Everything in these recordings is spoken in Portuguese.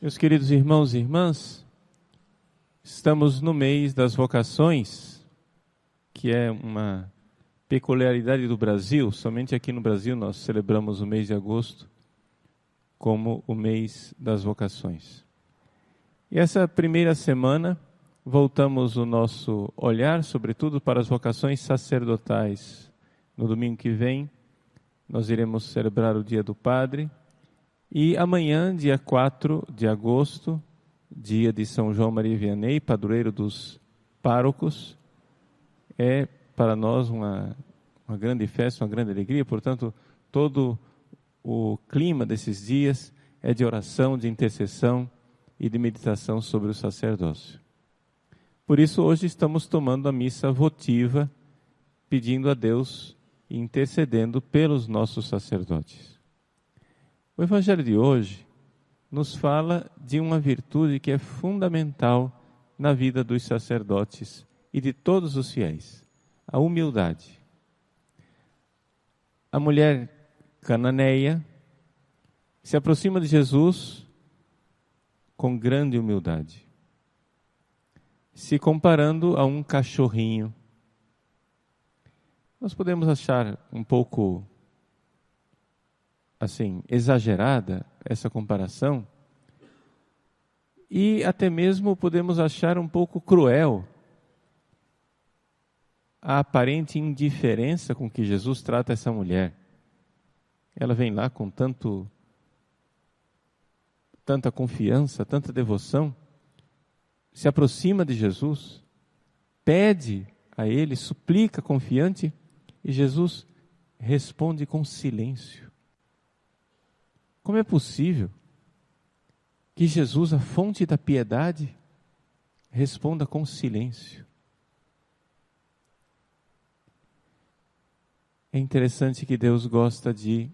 Meus queridos irmãos e irmãs, estamos no mês das vocações, que é uma peculiaridade do Brasil. Somente aqui no Brasil nós celebramos o mês de agosto como o mês das vocações. E essa primeira semana voltamos o nosso olhar, sobretudo, para as vocações sacerdotais. No domingo que vem, nós iremos celebrar o Dia do Padre. E amanhã, dia 4 de agosto, dia de São João Maria Vianney, padroeiro dos párocos, é para nós uma grande festa, uma grande alegria. Portanto, todo o clima desses dias é de oração, de intercessão e de meditação sobre o sacerdócio. Por isso, hoje estamos tomando a missa votiva, pedindo a Deus e intercedendo pelos nossos sacerdotes. O Evangelho de hoje nos fala de uma virtude que é fundamental na vida dos sacerdotes e de todos os fiéis: a humildade. A mulher cananeia se aproxima de Jesus com grande humildade, se comparando a um cachorrinho. Nós podemos achar um pouco exagerada essa comparação, e até mesmo podemos achar um pouco cruel a aparente indiferença com que Jesus trata essa mulher. Ela vem lá com tanta confiança, tanta devoção, se aproxima de Jesus, pede a Ele, suplica confiante, e Jesus responde com silêncio. Como é possível que Jesus, a fonte da piedade, responda com silêncio? É interessante que Deus gosta de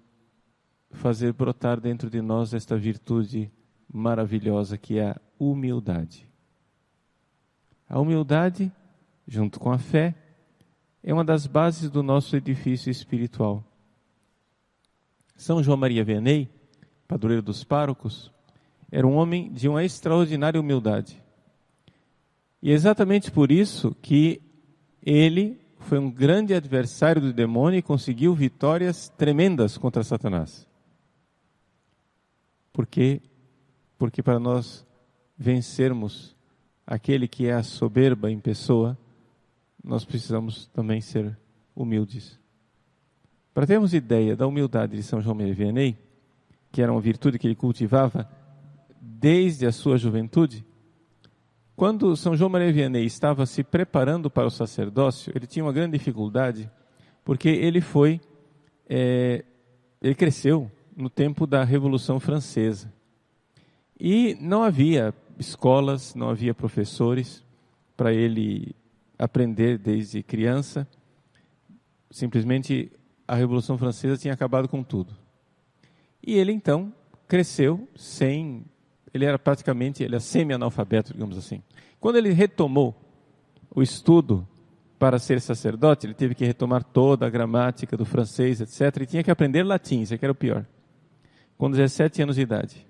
fazer brotar dentro de nós esta virtude maravilhosa que é a humildade. A humildade, junto com a fé, é uma das bases do nosso edifício espiritual. São João Maria Vianney, padroeiro dos párocos, era um homem de uma extraordinária humildade. E é exatamente por isso que ele foi um grande adversário do demônio e conseguiu vitórias tremendas contra Satanás. Por quê? Porque para nós vencermos aquele que é a soberba em pessoa, nós precisamos também ser humildes. Para termos ideia da humildade de São João Maria Vianney, que era uma virtude que ele cultivava desde a sua juventude, quando São João Maria Vianney estava se preparando para o sacerdócio, ele tinha uma grande dificuldade, porque ele cresceu no tempo da Revolução Francesa. E não havia escolas, não havia professores para ele aprender desde criança. Simplesmente a Revolução Francesa tinha acabado com tudo. E ele então cresceu ele era semi-analfabeto, digamos assim. Quando ele retomou o estudo para ser sacerdote, ele teve que retomar toda a gramática do francês, etc. E tinha que aprender latim, isso aqui era o pior, com 17 anos de idade.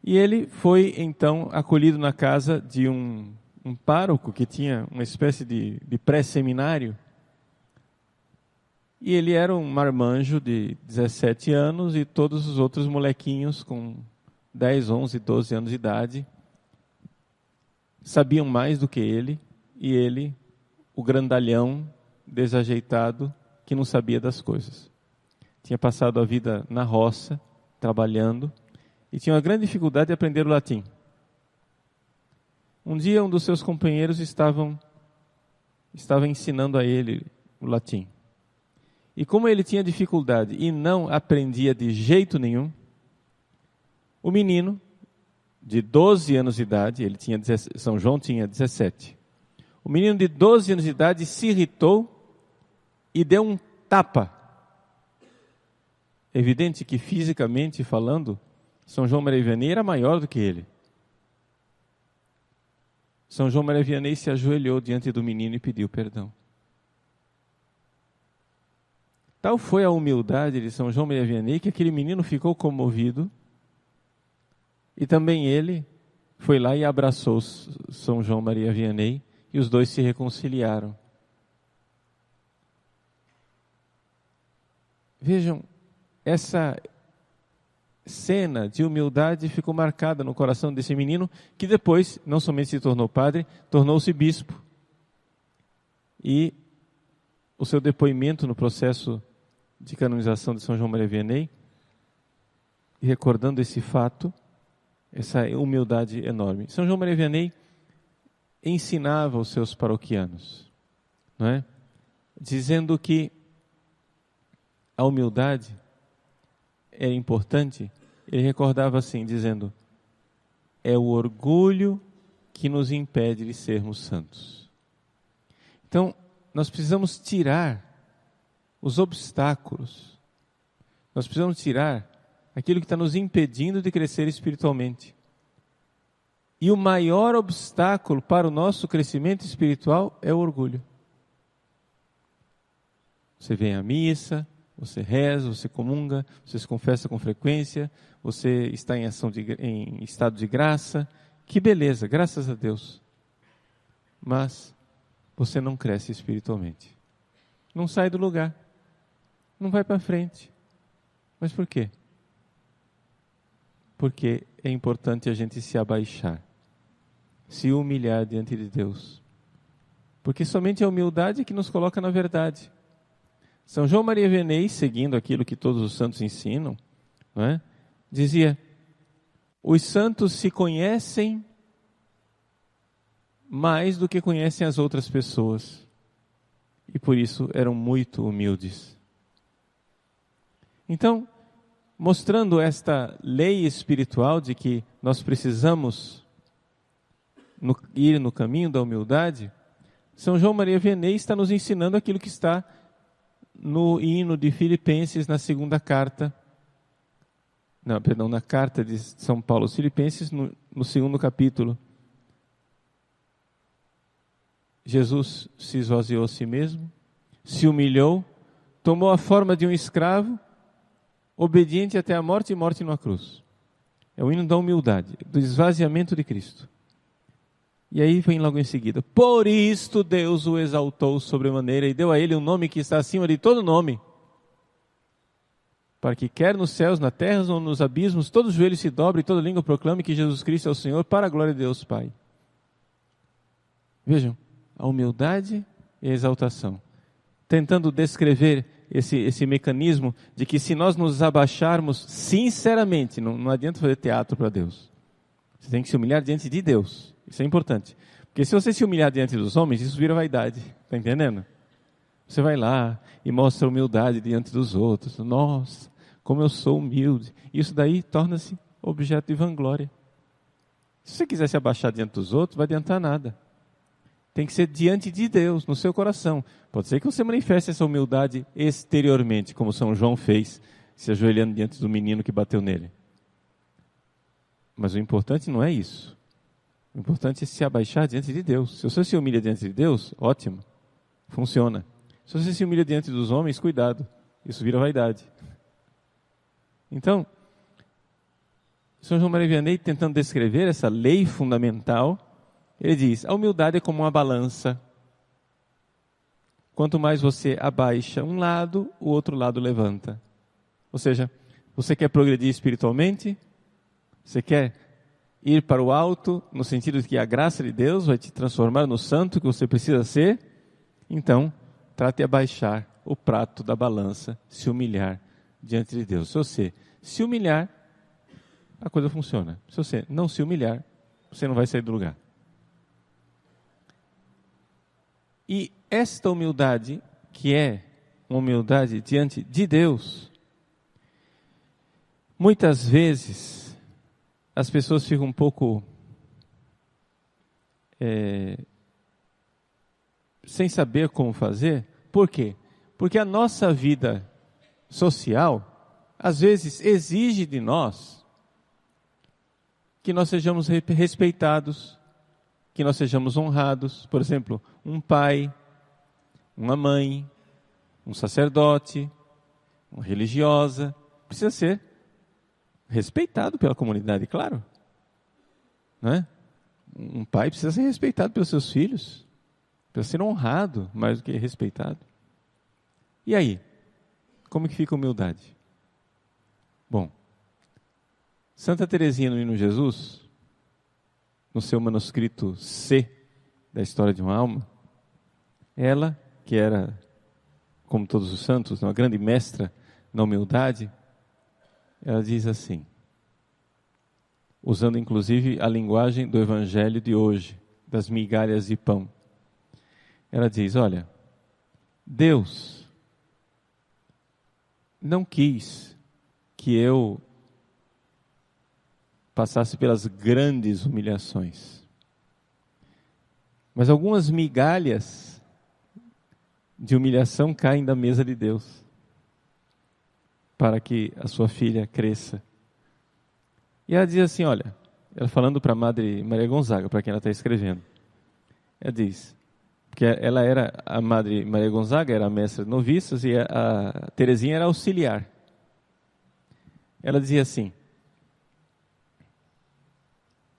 E ele foi então acolhido na casa de um pároco que tinha uma espécie de pré-seminário. E ele era um marmanjo de 17 anos e todos os outros molequinhos com 10, 11, 12 anos de idade sabiam mais do que ele, e ele, o grandalhão, desajeitado, que não sabia das coisas. Tinha passado a vida na roça, trabalhando, e tinha uma grande dificuldade de aprender o latim. Um dia um dos seus companheiros estava ensinando a ele o latim. E como ele tinha dificuldade e não aprendia de jeito nenhum, o menino, de 12 anos de idade, São João tinha 17. O menino de 12 anos de idade se irritou e deu um tapa. É evidente que fisicamente falando, São João Maria Vianney era maior do que ele. São João Maria Vianney se ajoelhou diante do menino e pediu perdão. Tal foi a humildade de São João Maria Vianney que aquele menino ficou comovido e também ele foi lá e abraçou São João Maria Vianney e os dois se reconciliaram. Vejam, essa cena de humildade ficou marcada no coração desse menino, que depois não somente se tornou padre, tornou-se bispo. E o seu depoimento no processo de canonização de São João Maria Vianney, recordando esse fato, essa humildade enorme. São João Maria Vianney ensinava os seus paroquianos, não é? Dizendo que a humildade é importante. Ele recordava assim, dizendo: é o orgulho que nos impede de sermos santos. Então, nós precisamos tirar os obstáculos, nós precisamos tirar aquilo que está nos impedindo de crescer espiritualmente. E o maior obstáculo para o nosso crescimento espiritual é o orgulho. Você vem à missa, você reza, você comunga, você se confessa com frequência, você está em estado de graça. Que beleza, graças a Deus. Mas você não cresce espiritualmente. Não sai do lugar. Não vai para frente. Mas por quê? Porque é importante a gente se abaixar, se humilhar diante de Deus. Porque somente a humildade é que nos coloca na verdade. São João Maria Vianney, seguindo aquilo que todos os santos ensinam, não é? Dizia: os santos se conhecem mais do que conhecem as outras pessoas. E por isso eram muito humildes. Então, mostrando esta lei espiritual de que nós precisamos ir no caminho da humildade, São João Maria Vianney está nos ensinando aquilo que está no hino de Filipenses, na carta de São Paulo aos Filipenses, no segundo capítulo. Jesus se esvaziou a si mesmo, se humilhou, tomou a forma de um escravo, obediente até a morte e morte numa cruz. É o hino da humildade, do esvaziamento de Cristo. E aí vem logo em seguida: por isto Deus o exaltou sobremaneira e deu a ele um nome que está acima de todo nome, para que quer nos céus, na terra ou nos abismos, todo joelho se dobre e toda língua proclame que Jesus Cristo é o Senhor, para a glória de Deus Pai. Vejam, a humildade e a exaltação, tentando descrever esse mecanismo de que se nós nos abaixarmos sinceramente, não adianta fazer teatro para Deus. Você tem que se humilhar diante de Deus. Isso é importante. Porque se você se humilhar diante dos homens, isso vira vaidade. Está entendendo? Você vai lá e mostra humildade diante dos outros. Nossa, como eu sou humilde. Isso daí torna-se objeto de vanglória. Se você quiser se abaixar diante dos outros, não vai adiantar nada. Tem que ser diante de Deus, no seu coração. Pode ser que você manifeste essa humildade exteriormente, como São João fez, se ajoelhando diante do menino que bateu nele. Mas o importante não é isso. O importante é se abaixar diante de Deus. Se você se humilha diante de Deus, ótimo, funciona. Se você se humilha diante dos homens, cuidado, isso vira vaidade. Então, São João Maria Vianney, tentando descrever essa lei fundamental, ele diz: a humildade é como uma balança. Quanto mais você abaixa um lado, o outro lado levanta. Ou seja, você quer progredir espiritualmente? Você quer ir para o alto, no sentido de que a graça de Deus vai te transformar no santo que você precisa ser? Então, trate de abaixar o prato da balança, se humilhar diante de Deus. Se você se humilhar, a coisa funciona. Se você não se humilhar, você não vai sair do lugar. E esta humildade, que é uma humildade diante de Deus, muitas vezes as pessoas ficam um pouco sem saber como fazer. Por quê? Porque a nossa vida social, às vezes, exige de nós que nós sejamos respeitados, que nós sejamos honrados. Por exemplo, um pai, uma mãe, um sacerdote, uma religiosa, precisa ser respeitado pela comunidade, claro. Não é? Um pai precisa ser respeitado pelos seus filhos, precisa ser honrado mais do que respeitado. E aí? Como que fica a humildade? Bom, Santa Teresinha do Menino Jesus, no seu manuscrito C da História de uma Alma, ela, que era, como todos os santos, uma grande mestra na humildade, ela diz assim, usando inclusive a linguagem do Evangelho de hoje, das migalhas de pão. Ela diz, olha, Deus não quis que eu passasse pelas grandes humilhações, mas algumas migalhas de humilhação caem da mesa de Deus, para que a sua filha cresça. E ela diz assim, olha, ela falando para a Madre Maria Gonzaga, para quem ela está escrevendo, ela diz, porque ela era, a Madre Maria Gonzaga era a mestra de noviças e a Teresinha era auxiliar. Ela dizia assim,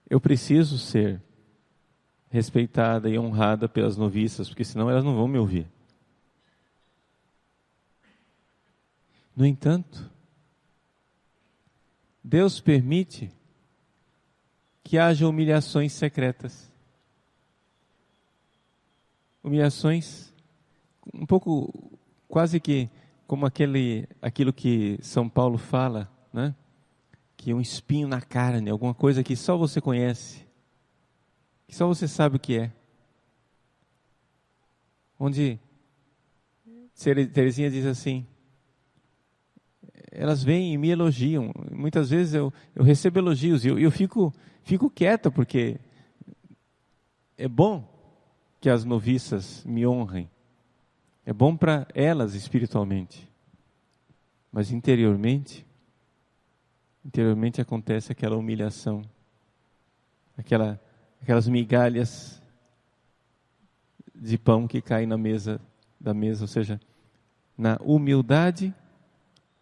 eu preciso ser respeitada e honrada pelas noviças, porque senão elas não vão me ouvir. No entanto, Deus permite que haja humilhações secretas. Humilhações um pouco, quase que como aquilo que São Paulo fala, né? Que é um espinho na carne, alguma coisa que só você conhece, que só você sabe o que é. Onde Teresinha diz assim, elas vêm e me elogiam, muitas vezes eu recebo elogios e eu fico quieta, porque é bom que as noviças me honrem, é bom para elas espiritualmente, mas interiormente acontece aquela humilhação, aquelas migalhas de pão que caem da mesa, ou seja, na humildade.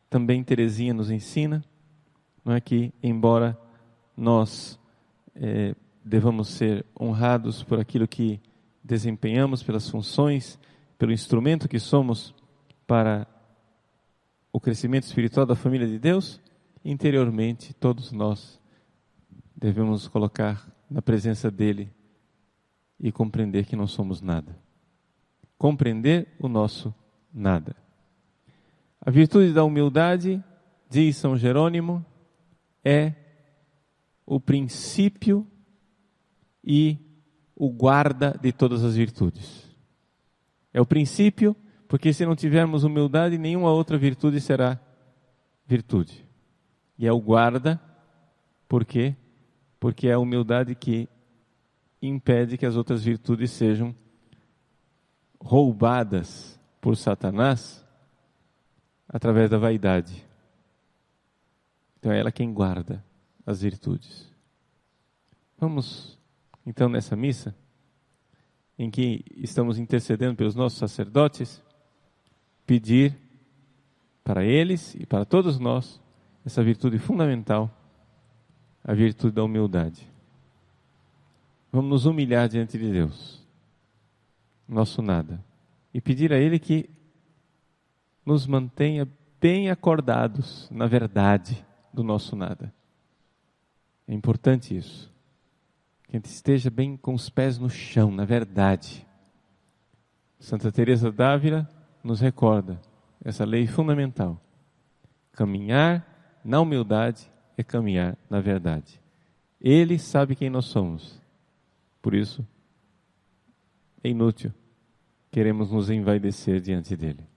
Também Teresinha nos ensina, não é, que embora nós devamos ser honrados por aquilo que desempenhamos, pelas funções, pelo instrumento que somos para o crescimento espiritual da família de Deus, interiormente todos nós devemos colocar na presença dele e compreender que não somos nada. Compreender o nosso nada. A virtude da humildade, diz São Jerônimo, é o princípio e o guarda de todas as virtudes. É o princípio, porque se não tivermos humildade, nenhuma outra virtude será virtude. E é o guarda, por quê? Porque é a humildade que impede que as outras virtudes sejam roubadas por Satanás através da vaidade. Então é ela quem guarda as virtudes. Vamos, então, nessa missa, em que estamos intercedendo pelos nossos sacerdotes, pedir para eles e para todos nós essa virtude fundamental, a virtude da humildade. Vamos nos humilhar diante de Deus, nosso nada, e pedir a Ele que nos mantenha bem acordados na verdade do nosso nada. É importante isso. Que a gente esteja bem com os pés no chão, na verdade. Santa Teresa d'Ávila nos recorda essa lei fundamental. Caminhar na humildade é caminhar na verdade. Ele sabe quem nós somos. Por isso, é inútil queremos nos envaidecer diante dele.